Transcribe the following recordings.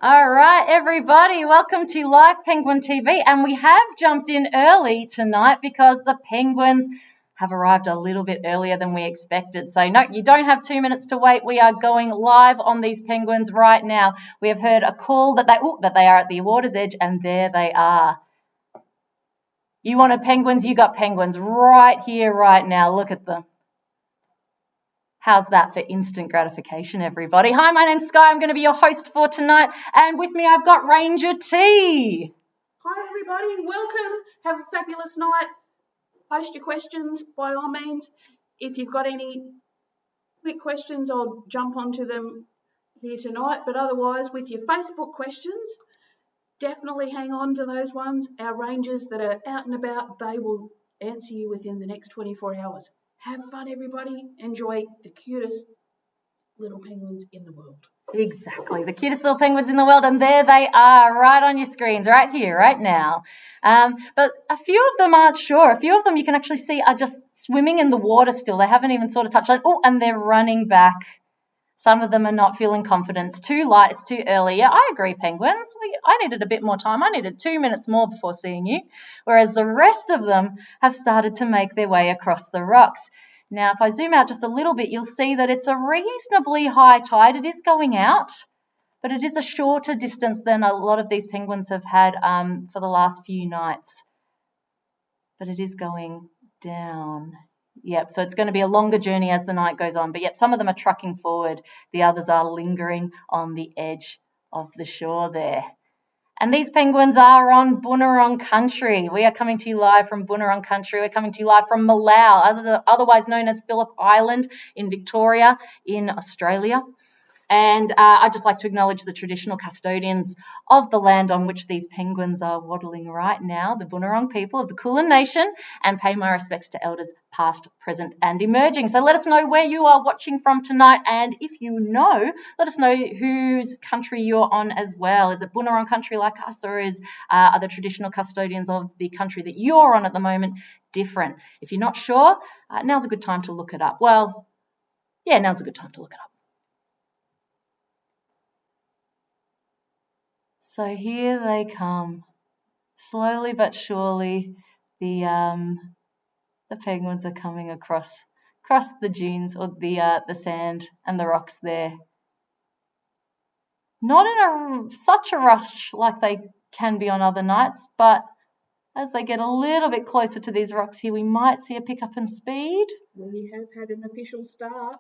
All right, everybody, welcome to Live Penguin TV. And we have jumped in early tonight because the penguins have arrived a little bit earlier than we expected. So, no, you don't have 2 minutes to wait. We are going live on these penguins right now. We have heard a call that they are at the water's edge, and there they are. You wanted penguins, you got penguins right here, right now. Look at them. How's that for instant gratification, everybody? Hi, my name's Sky. I'm going to be your host for tonight. And with me, I've got Ranger T. Hi, everybody. Welcome. Have a fabulous night. Post your questions by all means. If you've got any quick questions, I'll jump onto them here tonight. But otherwise, with your Facebook questions, definitely hang on to those ones. Our rangers that are out and about, they will answer you within the next 24 hours. Have fun, everybody. Enjoy the cutest little penguins in the world. Exactly, the cutest little penguins in the world, and there they are right on your screens right here, right now. But a few of them aren't sure. A few of them you can actually see are just swimming in the water still. They haven't even sort of touched it. Oh, and they're running back. Some of them are not feeling confident. It's too light. It's too early. Yeah, I agree, penguins. I needed a bit more time. I needed 2 minutes more before seeing you, whereas the rest of them have started to make their way across the rocks. Now, if I zoom out just a little bit, you'll see that it's a reasonably high tide. It is going out, but it is a shorter distance than a lot of these penguins have had for the last few nights. But it is going down. Yep, so it's going to be a longer journey as the night goes on. But yep, some of them are trucking forward. The others are lingering on the edge of the shore there. And these penguins are on Boonwurrung country. We are coming to you live from Boonwurrung country. We're coming to you live from Malau, otherwise known as Phillip Island in Victoria in Australia. And I'd just like to acknowledge the traditional custodians of the land on which these penguins are waddling right now, the Boonwurrung people of the Kulin Nation, and pay my respects to elders past, present, and emerging. So let us know where you are watching from tonight, and if you know, let us know whose country you're on as well. Is it Boonwurrung country like us, or are the traditional custodians of the country that you're on at the moment different? If you're not sure, now's a good time to look it up. Well, yeah, now's a good time to look it up. So here they come, slowly but surely. The penguins are coming across the dunes or the sand and the rocks there. Not in such a rush like they can be on other nights, but as they get a little bit closer to these rocks here, we might see a pickup in speed. We have had an official start.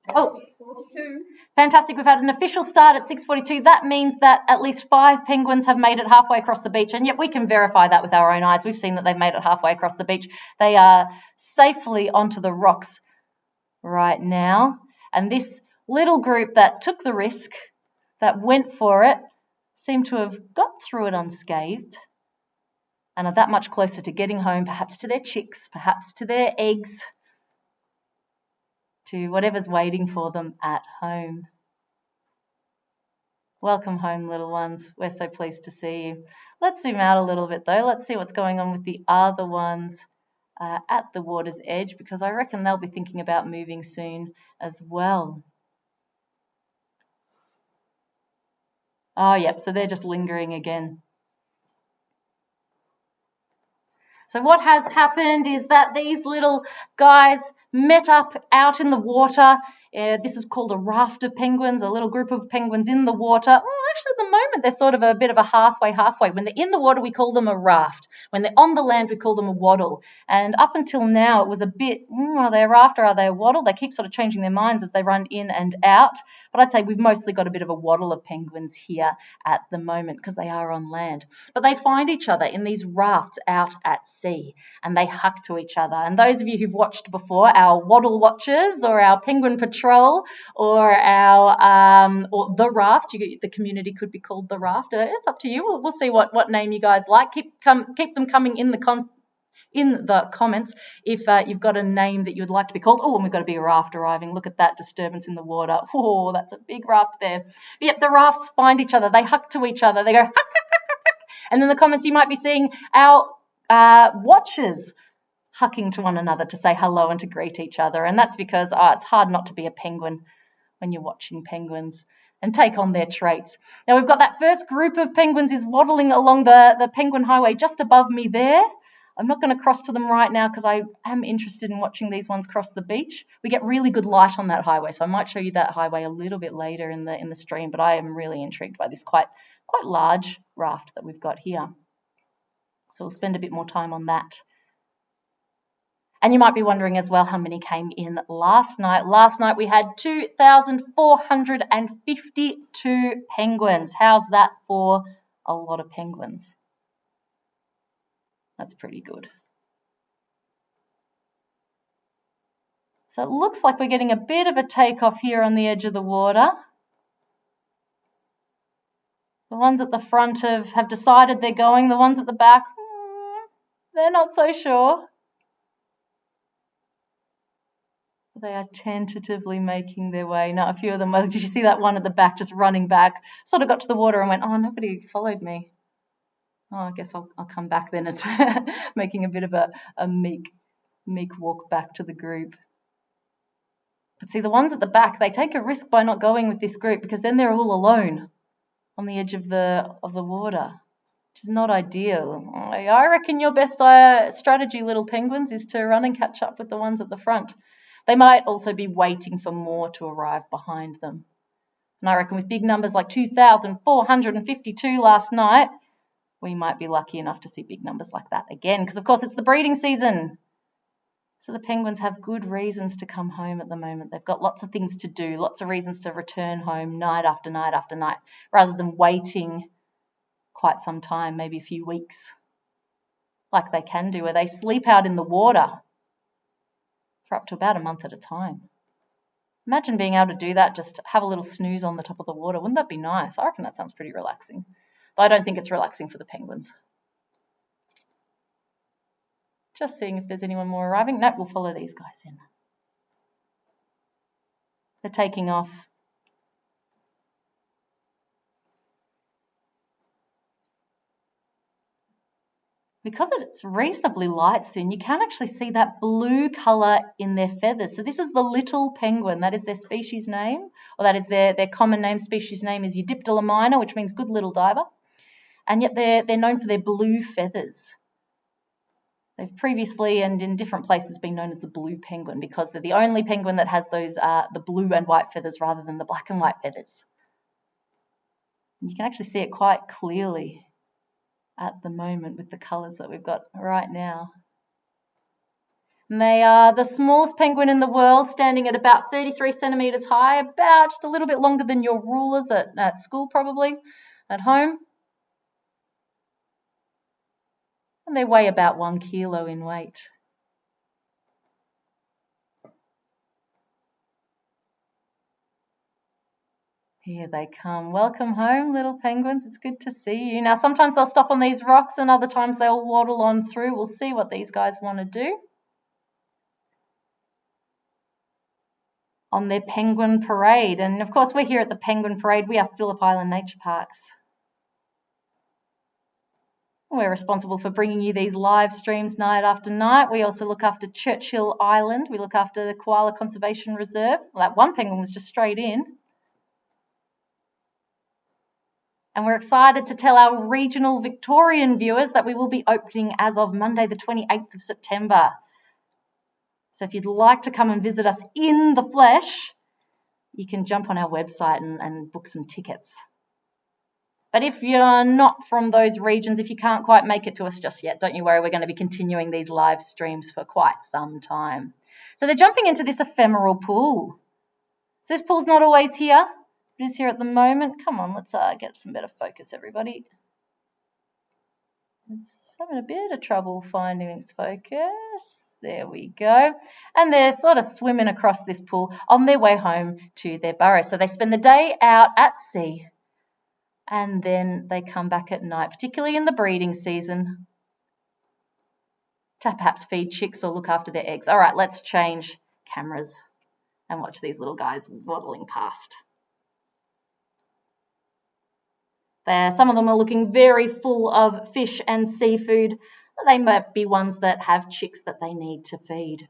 At 6:42. Fantastic. We've had an official start at 6:42. That means that at least 5 penguins have made it halfway across the beach, and yet we can verify that with our own eyes. We've seen that they've made it halfway across the beach. They are safely onto the rocks right now, and this little group that took the risk, that went for it, seem to have got through it unscathed and are that much closer to getting home, perhaps to their chicks, perhaps to their eggs, to whatever's waiting for them at home. Welcome home, little ones. We're so pleased to see you. Let's zoom out a little bit, though. Let's see what's going on with the other ones at the water's edge, because I reckon they'll be thinking about moving soon as well. Oh, yep, so they're just lingering again. So what has happened is that these little guys met up out in the water. This is called a raft of penguins, a little group of penguins in the water. Well, actually, at the moment, they're sort of a bit of a halfway. When they're in the water, we call them a raft. When they're on the land, we call them a waddle. And up until now, it was a bit, are they a raft or are they a waddle? They keep sort of changing their minds as they run in and out. But I'd say we've mostly got a bit of a waddle of penguins here at the moment because they are on land. But they find each other in these rafts out at sea, and they hug to each other. And those of you who've watched before, our waddle watchers or our penguin patrol or our or the raft, the community could be called the raft. It's up to you. We'll see what name you guys like. Keep them coming in the comments if you've got a name that you'd like to be called. Oh, and we've got a big raft arriving. Look at that disturbance in the water. Oh, that's a big raft there. But yep, the rafts find each other. They hug to each other. They go, and in the comments you might be seeing our watchers hucking to one another to say hello and to greet each other. And that's because it's hard not to be a penguin when you're watching penguins and take on their traits. Now we've got that first group of penguins is waddling along the penguin highway just above me there. I'm not going to cross to them right now because I am interested in watching these ones cross the beach. We get really good light on that highway, so I might show you that highway a little bit later in the stream, but I am really intrigued by this quite large raft that we've got here. So we'll spend a bit more time on that. And you might be wondering as well how many came in last night. Last night we had 2,452 penguins. How's that for a lot of penguins? That's pretty good. So it looks like we're getting a bit of a takeoff here on the edge of the water. The ones at the front have decided they're going. The ones at the back, they're not so sure. They are tentatively making their way. Now, a few of them, did you see that one at the back just running back? Sort of got to the water and went, oh, nobody followed me. Oh, I guess I'll come back then. It's making a bit of a meek walk back to the group. But see, the ones at the back, they take a risk by not going with this group because then they're all alone on the edge of the water, which is not ideal. I reckon your best strategy, little penguins, is to run and catch up with the ones at the front. They might also be waiting for more to arrive behind them. And I reckon with big numbers like 2,452 last night, we might be lucky enough to see big numbers like that again, because of course it's the breeding season. So the penguins have good reasons to come home at the moment. They've got lots of things to do, lots of reasons to return home night after night after night, rather than waiting quite some time, maybe a few weeks, like they can do, where they sleep out in the water for up to about a month at a time. Imagine being able to do that, just have a little snooze on the top of the water. Wouldn't that be nice? I reckon that sounds pretty relaxing. But I don't think it's relaxing for the penguins. Just seeing if there's anyone more arriving. Nope, we'll follow these guys in. They're taking off. Because it's reasonably light soon, you can actually see that blue colour in their feathers. So this is the little penguin. That is their species name, or that is their common name. Species name is Eudiptera minor, which means good little diver. And yet they're known for their blue feathers. They've previously and in different places been known as the blue penguin because they're the only penguin that has those the blue and white feathers rather than the black and white feathers. And you can actually see it quite clearly at the moment with the colours that we've got right now. And they are the smallest penguin in the world, standing at about 33 centimetres high, about just a little bit longer than your rulers at school probably, at home. And they weigh about 1 kilo in weight. Here they come. Welcome home, little penguins. It's good to see you. Now, sometimes they'll stop on these rocks and other times they'll waddle on through. We'll see what these guys want to do. On their penguin parade. And of course, we're here at the penguin parade. We are Phillip Island Nature Parks. We're responsible for bringing you these live streams night after night. We also look after Churchill Island. We look after the Koala Conservation Reserve. Well, that one penguin was just straight in. And we're excited to tell our regional Victorian viewers that we will be opening as of Monday, the 28th of September. So if you'd like to come and visit us in the flesh, you can jump on our website and book some tickets. But if you're not from those regions, if you can't quite make it to us just yet, don't you worry, we're going to be continuing these live streams for quite some time. So they're jumping into this ephemeral pool. So this pool's not always here. It is here at the moment. Come on, let's get some better focus, everybody. It's having a bit of trouble finding its focus. There we go. And they're sort of swimming across this pool on their way home to their burrow. So they spend the day out at sea. And then they come back at night, particularly in the breeding season, to perhaps feed chicks or look after their eggs. All right, let's change cameras and watch these little guys waddling past. Some of them are looking very full of fish and seafood. They might be ones that have chicks that they need to feed.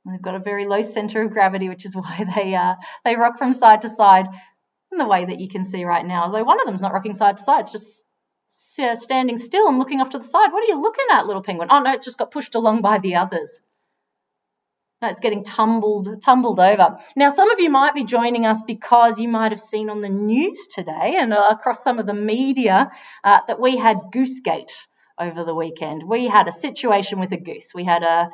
They've got a very low centre of gravity, which is why they rock from side to side in the way that you can see right now. Although one of them's not rocking side to side, it's just standing still and looking off to the side. What are you looking at, little penguin? Oh, no, it's just got pushed along by the others. No, it's getting tumbled over. Now, some of you might be joining us because you might have seen on the news today and across some of the media that we had Goosegate over the weekend. We had a situation with a goose. We had a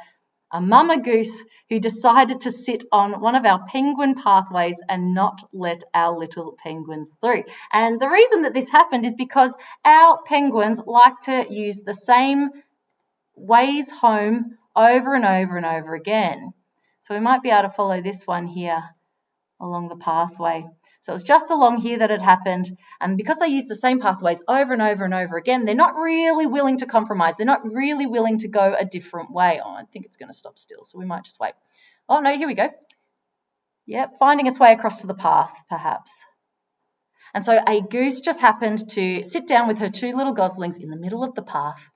mama goose who decided to sit on one of our penguin pathways and not let our little penguins through. And the reason that this happened is because our penguins like to use the same ways home over and over and over again. So we might be able to follow this one here along the pathway. So it was just along here that it happened, and because they use the same pathways over and over and over again, they're not really willing to compromise. They're not really willing to go a different way. Oh, I think it's going to stop still, so we might just wait. Oh, no, here we go. Yep, finding its way across to the path, perhaps. And so a goose just happened to sit down with her two little goslings in the middle of the path,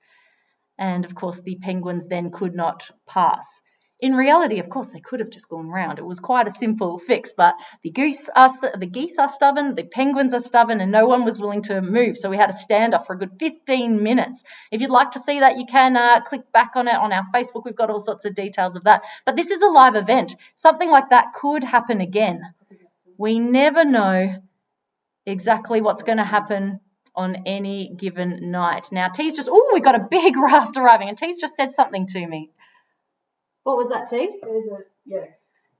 and, of course, the penguins then could not pass. In reality, of course, they could have just gone round. It was quite a simple fix, but the geese are stubborn, the penguins are stubborn, and no one was willing to move. So we had a standoff for a good 15 minutes. If you'd like to see that, you can click back on it on our Facebook. We've got all sorts of details of that. But this is a live event. Something like that could happen again. We never know exactly what's going to happen on any given night. Now, T's just, we got a big raft arriving, and T's just said something to me. What was that, T?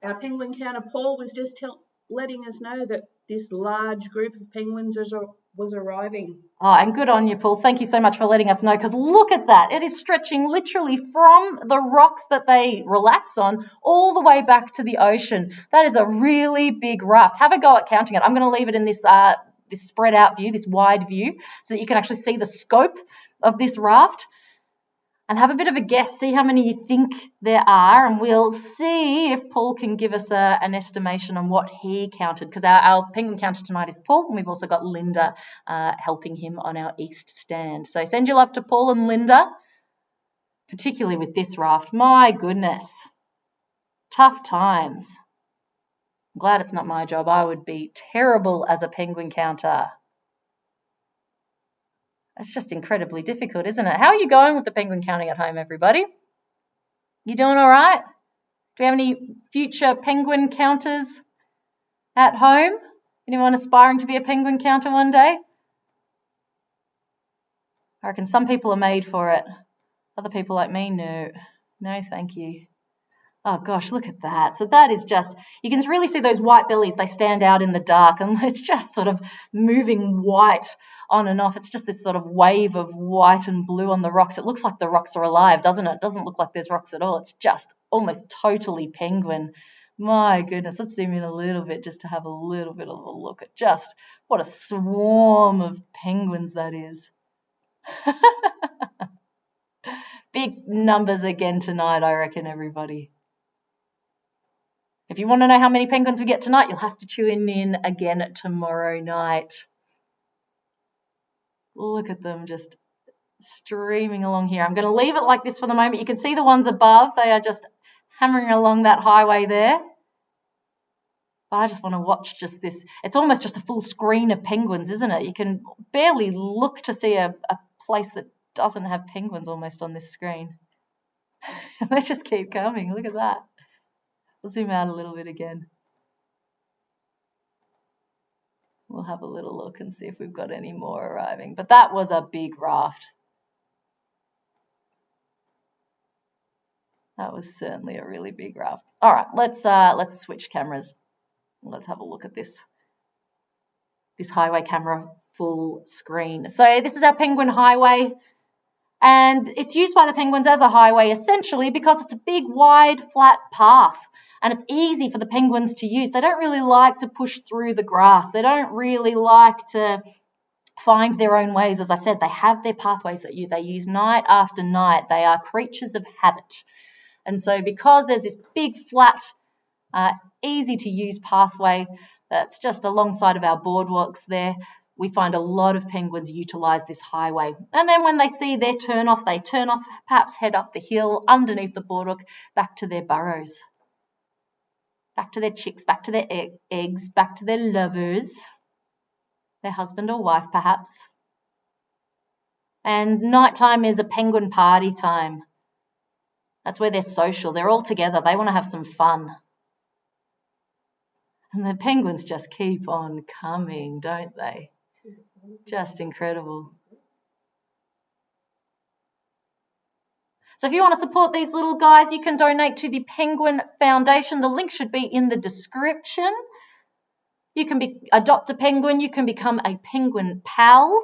Our penguin counter, Paul, was just letting us know that this large group of penguins was arriving. Oh, and good on you, Paul. Thank you so much for letting us know, because look at that. It is stretching literally from the rocks that they relax on all the way back to the ocean. That is a really big raft. Have a go at counting it. I'm going to leave it in this spread out view, this wide view, so that you can actually see the scope of this raft. And have a bit of a guess, see how many you think there are, and we'll see if Paul can give us an estimation on what he counted, because our penguin counter tonight is Paul, and we've also got Linda helping him on our east stand. So send your love to Paul and Linda, particularly with this raft. My goodness, tough times. I'm glad it's not my job. I would be terrible as a penguin counter. It's just incredibly difficult, isn't it? How are you going with the penguin counting at home, everybody? You doing all right? Do we have any future penguin counters at home? Anyone aspiring to be a penguin counter one day? I reckon some people are made for it. Other people like me, no. No, thank you. Oh, gosh, look at that. So that is just, you can really see those white bellies. They stand out in the dark, and it's just sort of moving white on and off. It's just this sort of wave of white and blue on the rocks. It looks like the rocks are alive, doesn't it? It doesn't look like there's rocks at all. It's just almost totally penguin. My goodness, let's zoom in a little bit just to have a little bit of a look at just what a swarm of penguins that is. Big numbers again tonight, I reckon, everybody. If you want to know how many penguins we get tonight, you'll have to tune in again tomorrow night. Look at them just streaming along here. I'm going to leave it like this for the moment. You can see the ones above. They are just hammering along that highway there. But I just want to watch just this. It's almost just a full screen of penguins, isn't it? You can barely look to see a place that doesn't have penguins almost on this screen. They just keep coming. Look at that. We'll zoom out a little bit again. We'll have a little look and see if we've got any more arriving. But that was a big raft. That was certainly a really big raft. All right, let's switch cameras. Let's have a look at this highway camera full screen. So this is our penguin highway. And it's used by the penguins as a highway essentially because it's a big, wide, flat path. And it's easy for the penguins to use. They don't really like to push through the grass. They don't really like to find their own ways. As I said, they have their pathways that they use night after night. They are creatures of habit. And so because there's this big, flat, easy to use pathway that's just alongside of our boardwalks there, we find a lot of penguins utilise this highway. And then when they see their turn off, they turn off, perhaps head up the hill underneath the boardwalk back to their burrows. back to their chicks, back to their eggs, back to their lovers, their husband or wife perhaps. And nighttime is a penguin party time. That's where they're social. They're all together. They want to have some fun. And the penguins just keep on coming, don't they? Just incredible. So if you want to support these little guys, you can donate to the Penguin Foundation. The link should be in the description. You can adopt a penguin. You can become a penguin pal.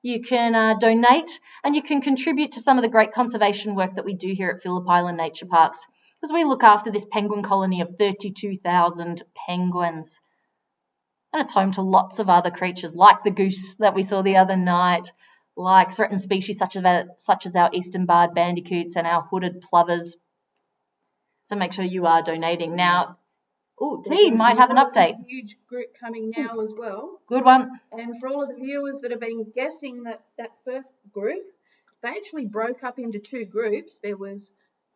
You can donate, and you can contribute to some of the great conservation work that we do here at Phillip Island Nature Parks, because we look after this penguin colony of 32,000 penguins. And it's home to lots of other creatures like the goose that we saw the other night, like threatened species such as our eastern barred bandicoots and our hooded plovers. So make sure you are donating. Now, T might have an update. A huge group coming now as well. Good one. And for all of the viewers that have been guessing that first group, they actually broke up into two groups. There was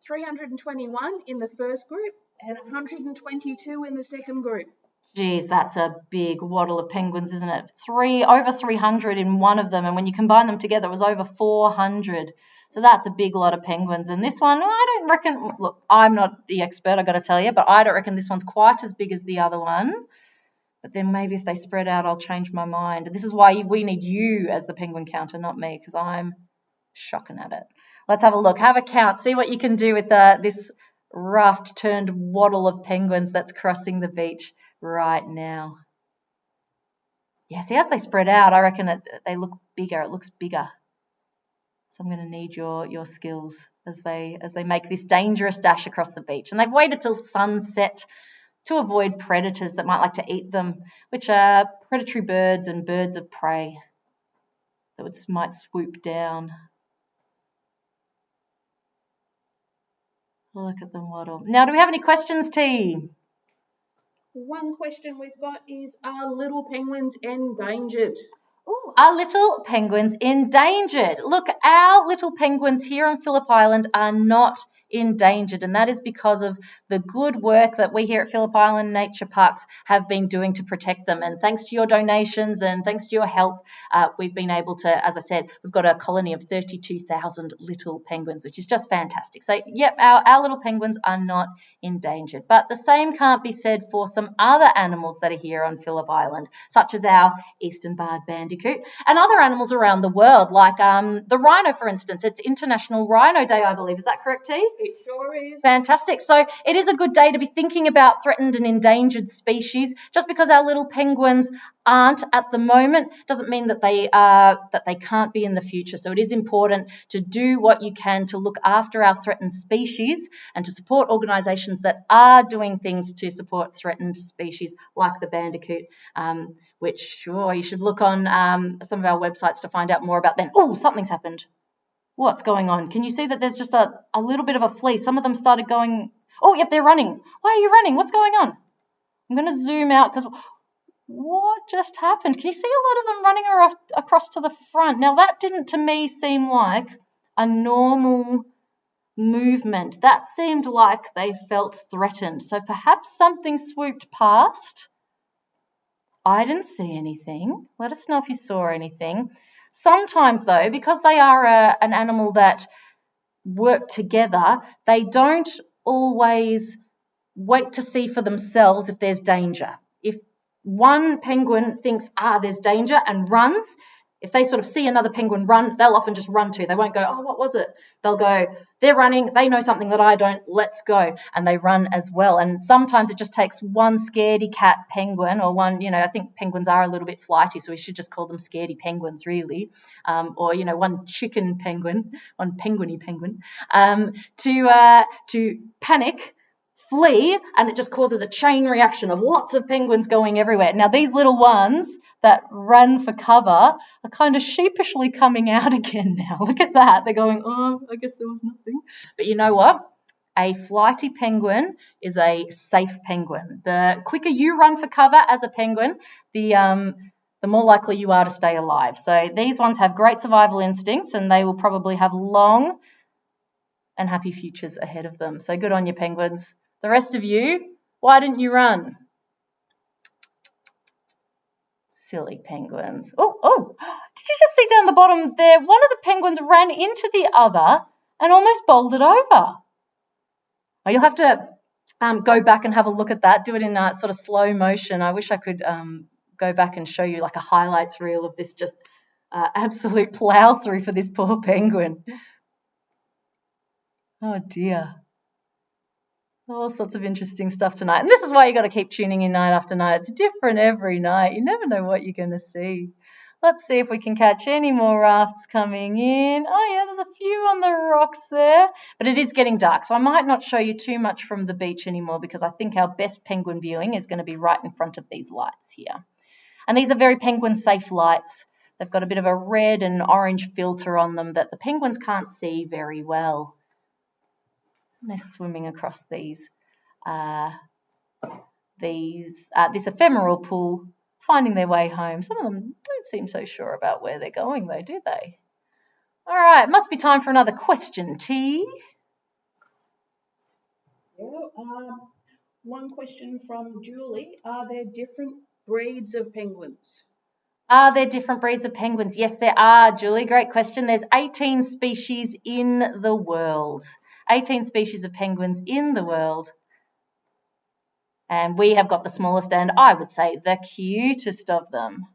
321 in the first group and 122 in the second group. Geez, that's a big waddle of penguins, isn't it? Over 300 in one of them, and when you combine them together, it was over 400. So that's a big lot of penguins. And this one, I don't reckon, look, I'm not the expert, I've got to tell you, but I don't reckon this one's quite as big as the other one. But then maybe if they spread out, I'll change my mind. This is why we need you as the penguin counter, not me, because I'm shocking at it. Let's have a look, have a count, see what you can do with this raft turned waddle of penguins that's crossing the beach right now. Yeah, see, as they spread out, I reckon they look bigger. It looks bigger. So I'm going to need your skills as they make this dangerous dash across the beach. And they've waited till sunset to avoid predators that might like to eat them, which are predatory birds and birds of prey that might swoop down. Look at them waddle. Now, do we have any questions, T? One question we've got is, are little penguins endangered? Ooh, are little penguins endangered? Look, our little penguins here on Phillip Island are not endangered, and that is because of the good work that we here at Phillip Island Nature Parks have been doing to protect them. And thanks to your donations and thanks to your help, we've been able to, as I said, we've got a colony of 32,000 little penguins, which is just fantastic. So, yep, our little penguins are not endangered. But the same can't be said for some other animals that are here on Phillip Island, such as our eastern barred bandicoot and other animals around the world, like the rhino, for instance. It's International Rhino Day, I believe. Is that correct, T? It sure is. Fantastic. So it is a good day to be thinking about threatened and endangered species. Just because our little penguins aren't at the moment doesn't mean that they can't be in the future. So it is important to do what you can to look after our threatened species and to support organisations that are doing things to support threatened species like the bandicoot, which sure you should look on some of our websites to find out more about them. Oh, something's happened. What's going on? Can you see that there's just a little bit of a flee? Some of them started going, oh, yep, they're running. Why are you running? What's going on? I'm going to zoom out because what just happened? Can you see a lot of them running across to the front? Now, that didn't to me seem like a normal movement. That seemed like they felt threatened. So perhaps something swooped past. I didn't see anything. Let us know if you saw anything. Sometimes, though, because they are an animal that work together, they don't always wait to see for themselves if there's danger. If one penguin thinks, there's danger and runs, if they sort of see another penguin run, they'll often just run too. They won't go, oh, what was it? They'll go, they're running, they know something that I don't, let's go. And they run as well. And sometimes it just takes one scaredy cat penguin or one, I think penguins are a little bit flighty, so we should just call them scaredy penguins, really. Or, one chicken penguin, one penguiny penguin, to panic, flee, and it just causes a chain reaction of lots of penguins going everywhere. Now, these little ones that run for cover are kind of sheepishly coming out again now. Look at that. They're going, oh, I guess there was nothing. But you know what? A flighty penguin is a safe penguin. The quicker you run for cover as a penguin, the more likely you are to stay alive. So these ones have great survival instincts, and they will probably have long and happy futures ahead of them. So good on you, penguins. The rest of you, Why didn't you run? Silly penguins. Oh, did you just see down the bottom there? One of the penguins ran into the other and almost bowled it over. Oh, you'll have to go back and have a look at that. Do it in sort of slow motion. I wish I could go back and show you like a highlights reel of this just absolute plow through for this poor penguin. Oh dear. All sorts of interesting stuff tonight. And this is why you got to keep tuning in night after night. It's different every night. You never know what you're going to see. Let's see if we can catch any more rafts coming in. Oh, yeah, there's a few on the rocks there. But it is getting dark, so I might not show you too much from the beach anymore because I think our best penguin viewing is going to be right in front of these lights here. And these are very penguin-safe lights. They've got a bit of a red and orange filter on them that the penguins can't see very well. And they're swimming across this ephemeral pool, finding their way home. Some of them don't seem so sure about where they're going, though, do they? All right, must be time for another question, T. Yeah, one question from Julie. Are there different breeds of penguins? Are there different breeds of penguins? Yes, there are, Julie. Great question. There's 18 species in the world. 18 species of penguins in the world. And we have got the smallest and I would say the cutest of them.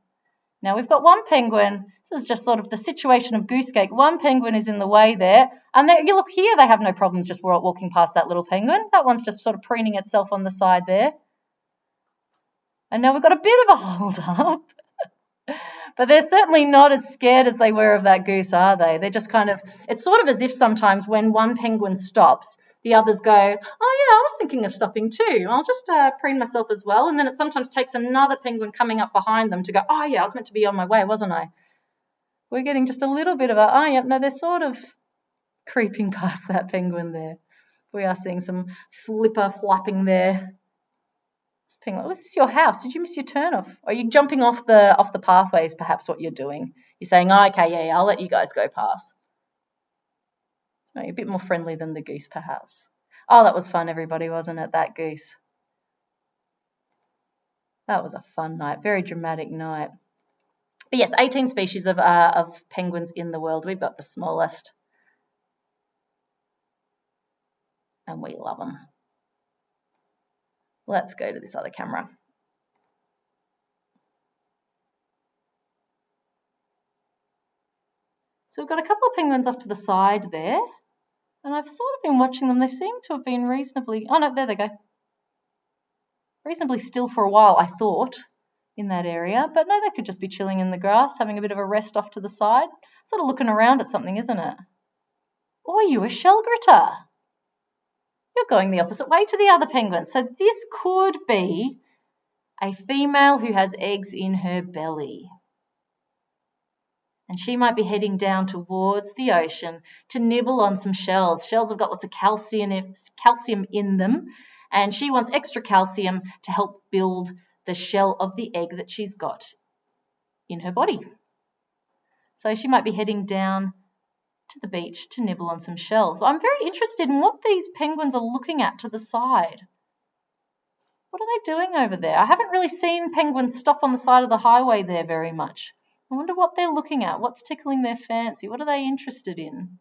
Now we've got one penguin. This is just sort of the situation of goose cake. One penguin is in the way there. And you look here, they have no problems just walking past that little penguin. That one's just sort of preening itself on the side there. And now we've got a bit of a hold up. But they're certainly not as scared as they were of that goose, are they? They're just kind of, it's sort of as if sometimes when one penguin stops, the others go, oh yeah, I was thinking of stopping too. I'll just preen myself as well. And then it sometimes takes another penguin coming up behind them to go, oh yeah, I was meant to be on my way, wasn't I? We're getting just a little bit of a, oh yeah, no, they're sort of creeping past that penguin there. We are seeing some flipper flapping there. Penguin, was this your house? Did you miss your turn off? Are you jumping off the pathways, perhaps what you're doing? You're saying, oh, okay, yeah, I'll let you guys go past. No, you're a bit more friendly than the goose, perhaps. Oh, that was fun, everybody, wasn't it, that goose? That was a fun night, very dramatic night. But yes, 18 species of penguins in the world. We've got the smallest. And we love them. Let's go to this other camera. So we've got a couple of penguins off to the side there. And I've sort of been watching them. They seem to have been reasonably, oh no, there they go. Reasonably still for a while, I thought, in that area. But no, they could just be chilling in the grass, having a bit of a rest off to the side. Sort of looking around at something, isn't it? Or are you a shell gritter? You're going the opposite way to the other penguins. So this could be a female who has eggs in her belly. And she might be heading down towards the ocean to nibble on some shells. Shells have got lots of calcium in them. And she wants extra calcium to help build the shell of the egg that she's got in her body. So she might be heading down to the beach to nibble on some shells. Well, I'm very interested in what these penguins are looking at to the side. What are they doing over there? I haven't really seen penguins stop on the side of the highway there very much. I wonder what they're looking at. What's tickling their fancy? What are they interested in?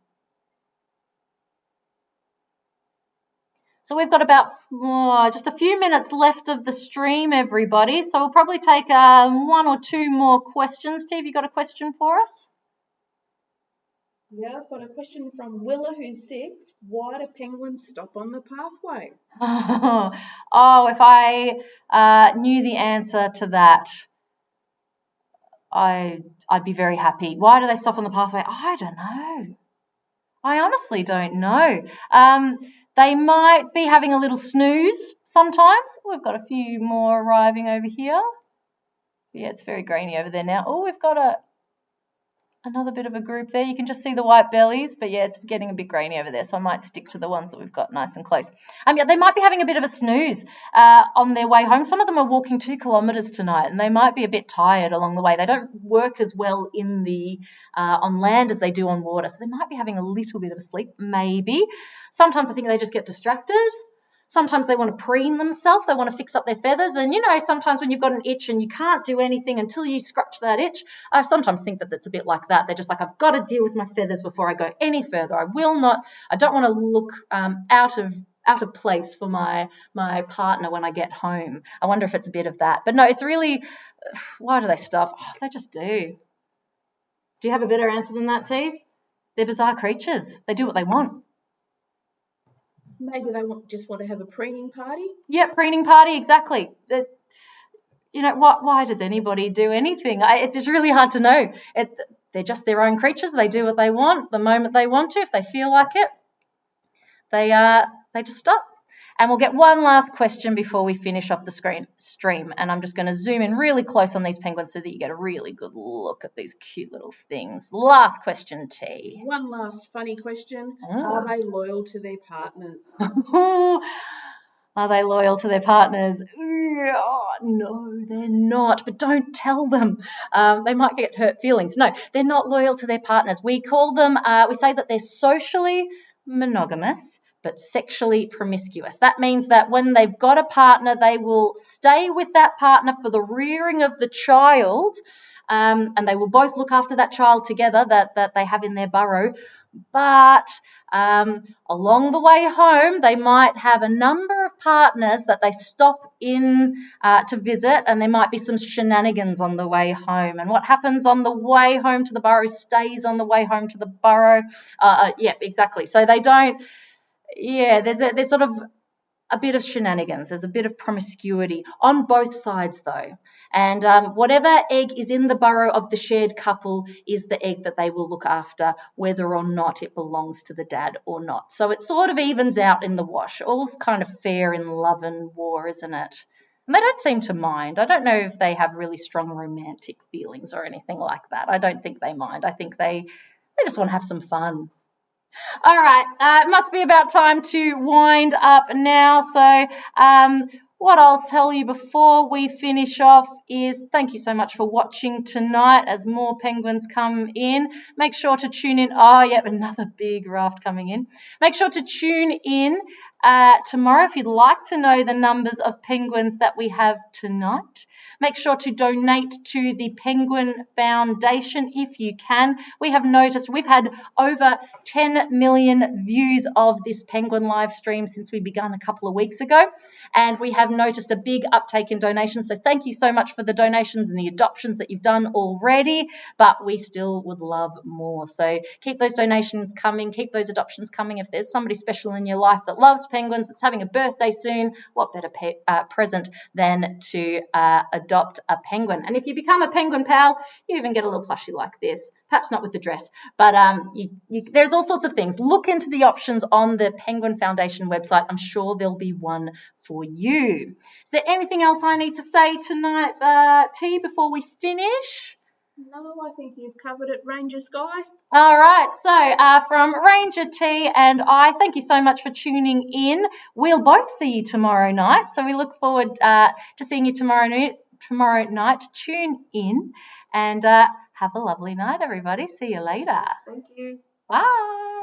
So we've got about just a few minutes left of the stream, everybody. So we'll probably take one or two more questions. Steve, you got a question for us? Yeah, I've got a question from Willa, who's 6. Why do penguins stop on the pathway? Oh, if I knew the answer to that, I'd be very happy. Why do they stop on the pathway? I don't know. I honestly don't know. They might be having a little snooze sometimes. We've got a few more arriving over here. Yeah, it's very grainy over there now. Oh, we've got another bit of a group there. You can just see the white bellies, but yeah, it's getting a bit grainy over there, so I might stick to the ones that we've got nice and close. Yeah, they might be having a bit of a snooze on their way home. Some of them are walking 2 kilometres tonight, and they might be a bit tired along the way. They don't work as well in the on land as they do on water, so they might be having a little bit of a sleep, maybe. Sometimes I think they just get distracted. Sometimes they want to preen themselves. They want to fix up their feathers. And, sometimes when you've got an itch and you can't do anything until you scratch that itch, I sometimes think that that's a bit like that. They're just like, I've got to deal with my feathers before I go any further. I don't want to look out of place for my partner when I get home. I wonder if it's a bit of that. But no, it's really, why do they stop? Oh, they just do. Do you have a better answer than that, T? They're bizarre creatures. They do what they want. Maybe they just want to have a preening party. Yeah, preening party, exactly. Why does anybody do anything? It's just really hard to know. They're just their own creatures. They do what they want the moment they want to. If they feel like it, they just stop. And we'll get one last question before we finish off the stream. And I'm just going to zoom in really close on these penguins so that you get a really good look at these cute little things. Last question, T. One last funny question. Are they loyal to their partners? Are they loyal to their partners? Oh, no, they're not. But don't tell them. They might get hurt feelings. No, they're not loyal to their partners. We call them, we say that they're socially monogamous, but sexually promiscuous. That means that when they've got a partner, they will stay with that partner for the rearing of the child, and they will both look after that child together that they have in their burrow. But along the way home, they might have a number of partners that they stop in to visit, and there might be some shenanigans on the way home. And what happens on the way home to the burrow stays on the way home to the burrow. Yeah, exactly. So they don't. Yeah, there's sort of a bit of shenanigans. There's a bit of promiscuity on both sides, though. And whatever egg is in the burrow of the shared couple is the egg that they will look after, whether or not it belongs to the dad or not. So it sort of evens out in the wash. All's kind of fair in love and war, isn't it? And they don't seem to mind. I don't know if they have really strong romantic feelings or anything like that. I don't think they mind. I think they just want to have some fun. All right, it must be about time to wind up now. So what I'll tell you before we finish off is thank you so much for watching tonight as more penguins come in. Make sure to tune in. Oh, yep, another big raft coming in. Make sure to tune in tomorrow if you'd like to know the numbers of penguins that we have tonight. Make sure to donate to the Penguin Foundation if you can. We have noticed we've had over 10 million views of this penguin live stream since we began a couple of weeks ago, and we have noticed a big uptake in donations. So thank you so much for the donations and the adoptions that you've done already, but we still would love more. So keep those donations coming, keep those adoptions coming. If there's somebody special in your life that loves penguins, that's having a birthday soon, what better present than to adopt a penguin? And if you become a penguin pal, you even get a little plushie like this. Perhaps not with the dress, but there's all sorts of things. Look into the options on the Penguin Foundation website. I'm sure there'll be one for you. Is there anything else I need to say tonight, T, before we finish? No, I think you've covered it, Ranger Sky. All right, so from Ranger T and I, thank you so much for tuning in. We'll both see you tomorrow night, so we look forward to seeing you tomorrow night. Tune in and have a lovely night, everybody. See you later. Thank you. Bye.